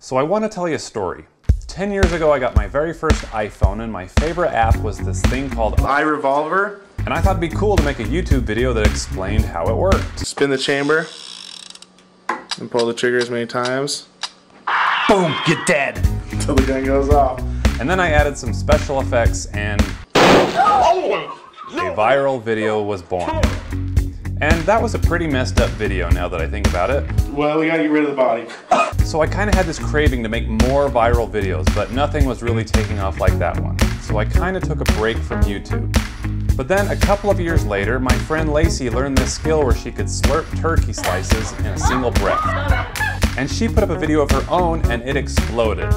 So I want to tell you a story. 10 years ago I got my very first iPhone and my favorite app was this thing called iRevolver. And I thought it'd be cool to make a YouTube video that explained how it worked. Spin the chamber and pull the trigger as many times. Boom, you're dead. Until the gun goes off. And then I added some special effects and a viral video was born. And that was a pretty messed up video now that I think about it. Well, we gotta get rid of the body. So I kind of had this craving to make more viral videos, but nothing was really taking off like that one. So I kind of took a break from YouTube. But then a couple of years later, my friend Lacey learned this skill where she could slurp turkey slices in a single breath. And she put up a video of her own and it exploded.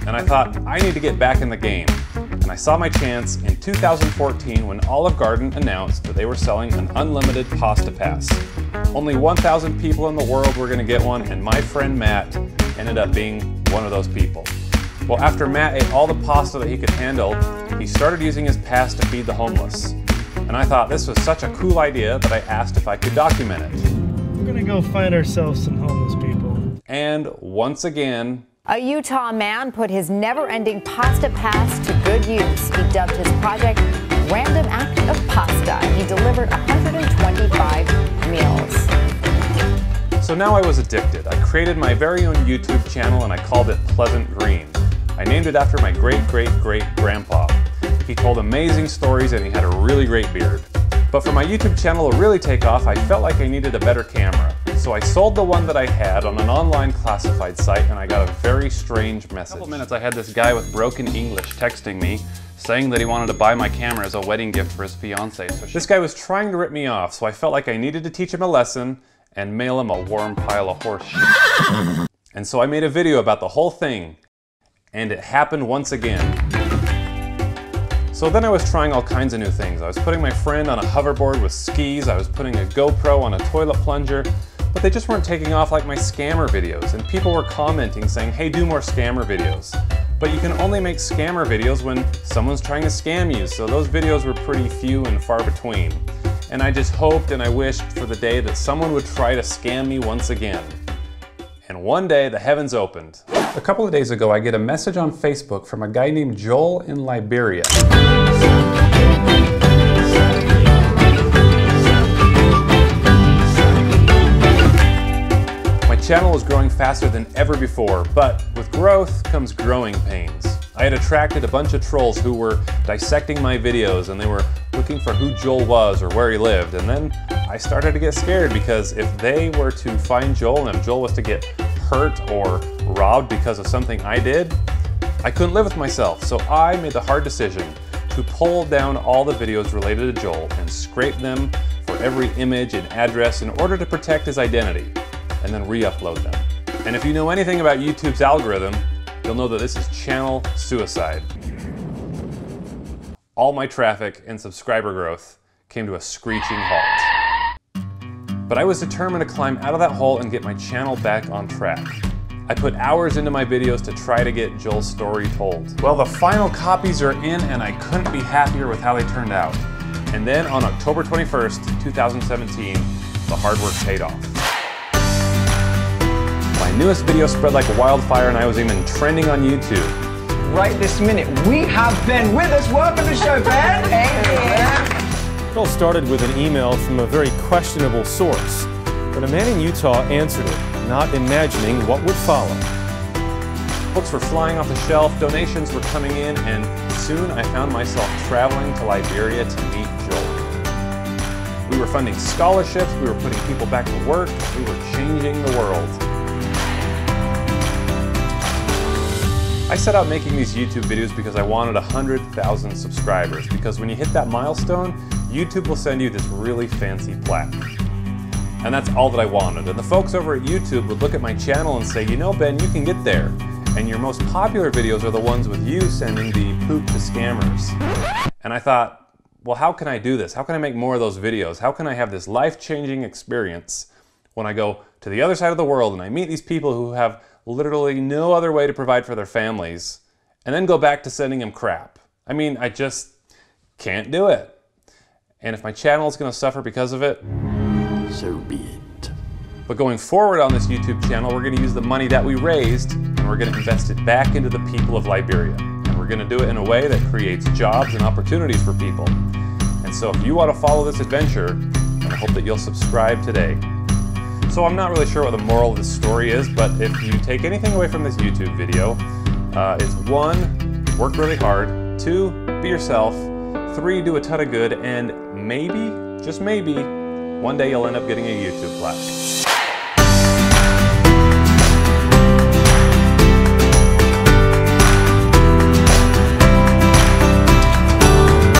And I thought, I need to get back in the game. And I saw my chance in 2014 when Olive Garden announced that they were selling an unlimited pasta pass. Only 1,000 people in the world were going to get one, and my friend Matt ended up being one of those people. Well, after Matt ate all the pasta that he could handle, he started using his pass to feed the homeless. And I thought this was such a cool idea that I asked if I could document it. We're gonna go find ourselves some homeless people. And once again, a Utah man put his never-ending pasta pass to good use. He dubbed his project Random Act of Pasta. He delivered 125 meals. So now I was addicted. I created my very own YouTube channel and I called it Pleasant Green. I named it after my great-great-great-grandpa. He told amazing stories and he had a really great beard. But for my YouTube channel to really take off, I felt like I needed a better camera. So I sold the one that I had on an online classified site and I got a very strange message. In a couple minutes I had this guy with broken English texting me saying that he wanted to buy my camera as a wedding gift for his fiancée. So this guy was trying to rip me off, so I felt like I needed to teach him a lesson and mail him a warm pile of horse shit. And so I made a video about the whole thing, and it happened once again. So then I was trying all kinds of new things. I was putting my friend on a hoverboard with skis, I was putting a GoPro on a toilet plunger, but they just weren't taking off like my scammer videos, and people were commenting saying, hey, do more scammer videos. But you can only make scammer videos when someone's trying to scam you, so those videos were pretty few and far between. And I just hoped and I wished for the day that someone would try to scam me once again. And one day the heavens opened. A couple of days ago I get a message on Facebook from a guy named Joel in Liberia. My channel was growing faster than ever before, but with growth comes growing pains. I had attracted a bunch of trolls who were dissecting my videos and they were looking for who Joel was or where he lived, and then I started to get scared because if they were to find Joel and if Joel was to get hurt or robbed because of something I did, I couldn't live with myself. So I made the hard decision to pull down all the videos related to Joel and scrape them for every image and address in order to protect his identity, and then re-upload them. And if you know anything about YouTube's algorithm, you'll know that this is channel suicide. All my traffic and subscriber growth came to a screeching halt. But I was determined to climb out of that hole and get my channel back on track. I put hours into my videos to try to get Joel's story told. Well, the final copies are in and I couldn't be happier with how they turned out. And then on October 21st, 2017, the hard work paid off. My newest video spread like a wildfire and I was even trending on YouTube. Right this minute, we have Ben with us. Welcome to the show, Ben. Hey. It all started with an email from a very questionable source, but a man in Utah answered it, not imagining what would follow. Books were flying off the shelf, donations were coming in, and soon I found myself traveling to Liberia to meet Joel. We were funding scholarships, we were putting people back to work, we were changing the world. I set out making these YouTube videos because I wanted 100,000 subscribers, because when you hit that milestone, YouTube will send you this really fancy plaque. And that's all that I wanted. And the folks over at YouTube would look at my channel and say, you know, Ben, you can get there. And your most popular videos are the ones with you sending the poop to scammers. And I thought, well, how can I do this? How can I make more of those videos? How can I have this life-changing experience when I go to the other side of the world and I meet these people who have literally no other way to provide for their families, and then go back to sending them crap? I mean, I just can't do it. And if my channel is going to suffer because of it, so be it. But going forward on this YouTube channel, we're going to use the money that we raised and we're going to invest it back into the people of Liberia. And we're going to do it in a way that creates jobs and opportunities for people. And so if you want to follow this adventure, I hope that you'll subscribe today. So I'm not really sure what the moral of this story is, but if you take anything away from this YouTube video, it's 1, work really hard, 2, be yourself, 3, do a ton of good, and maybe, just maybe, one day you'll end up getting a YouTube plaque.